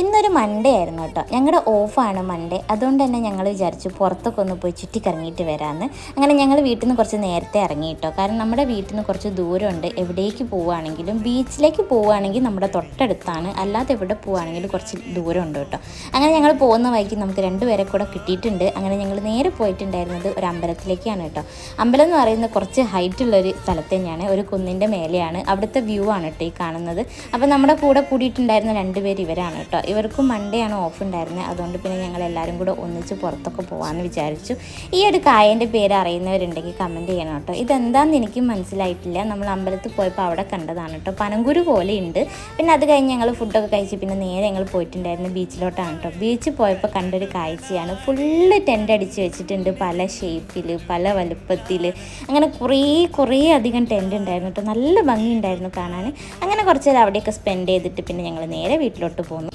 ഇന്നൊരു മൺഡേ ആയിരുന്നു കേട്ടോ. ഞങ്ങളുടെ ഓഫാണ് മൺഡേ. അതുകൊണ്ട് തന്നെ ഞങ്ങൾ വിചാരിച്ചു പുറത്തൊക്കെ ഒന്ന് പോയി ചുറ്റിക്കറങ്ങിയിട്ട് വരാമെന്ന്. അങ്ങനെ ഞങ്ങൾ വീട്ടിൽ നിന്ന് കുറച്ച് നേരത്തെ ഇറങ്ങി കേട്ടോ. കാരണം നമ്മുടെ വീട്ടിൽ നിന്ന് കുറച്ച് ദൂരമുണ്ട്. എവിടേക്ക് പോവുകയാണെങ്കിലും ബീച്ചിലേക്ക് പോവുകയാണെങ്കിൽ നമ്മുടെ തൊട്ടടുത്താണ്, അല്ലാതെ എവിടെ പോവുകയാണെങ്കിലും കുറച്ച് ദൂരമുണ്ട് കേട്ടോ. അങ്ങനെ ഞങ്ങൾ പോകുന്ന വഴിക്ക് നമുക്ക് രണ്ടുപേരെ കൂടെ കിട്ടിയിട്ടുണ്ട്. അങ്ങനെ ഞങ്ങൾ നേരെ പോയിട്ടുണ്ടായിരുന്നത് ഒരു അമ്പലത്തിലേക്കാണ് കേട്ടോ. അമ്പലം എന്ന് പറയുന്നത് കുറച്ച് ഹൈറ്റുള്ളൊരു സ്ഥലത്ത് തന്നെയാണ്, ഒരു കുന്നിൻ്റെ മേലെയാണ്. അവിടുത്തെ വ്യൂ ആണ് കേട്ടോ ഈ കാണുന്നത്. അപ്പോൾ നമ്മുടെ കൂടെ കൂടിയിട്ടുണ്ടായിരുന്ന രണ്ടുപേർ ഇവരാണ് കേട്ടോ. ഇവർക്കും മൺഡേ ആണ് ഓഫ് ഉണ്ടായിരുന്നത്. അതുകൊണ്ട് പിന്നെ ഞങ്ങൾ എല്ലാവരും കൂടെ ഒന്നിച്ച് പുറത്തൊക്കെ പോകാമെന്ന് വിചാരിച്ചു. ഈ ഒരു കായൻ്റെ പേര് അറിയുന്നവരുണ്ടെങ്കിൽ കമൻറ്റ് ചെയ്യണം കേട്ടോ. ഇതെന്താണെന്ന് എനിക്കും മനസ്സിലായിട്ടില്ല. നമ്മൾ അമ്പലത്തിൽ പോയപ്പോൾ അവിടെ കണ്ടതാണ് കേട്ടോ. പനങ്കുരു പോലെ ഉണ്ട്. പിന്നെ അത് കഴിഞ്ഞ് ഞങ്ങൾ ഫുഡൊക്കെ കഴിച്ച് പിന്നെ നേരെ ഞങ്ങൾ പോയിട്ടുണ്ടായിരുന്നു ബീച്ചിലോട്ടാണ് കേട്ടോ. ബീച്ചിൽ പോയപ്പോൾ കണ്ടൊരു കാഴ്ചയാണ്, ഫുള്ള് ടെൻ്റ് അടിച്ച് വെച്ചിട്ടുണ്ട്. പല ഷേപ്പിൽ, പല വലുപ്പത്തിൽ, അങ്ങനെ കുറേ അധികം ടെൻ്റ് ഉണ്ടായിരുന്നു കേട്ടോ. നല്ല ഭംഗി ഉണ്ടായിരുന്നു കാണാൻ. അങ്ങനെ കുറച്ച് നേരം അവിടെയൊക്കെ സ്പെൻഡ് ചെയ്തിട്ട് പിന്നെ ഞങ്ങൾ നേരെ വീട്ടിലോട്ട് പോന്നു.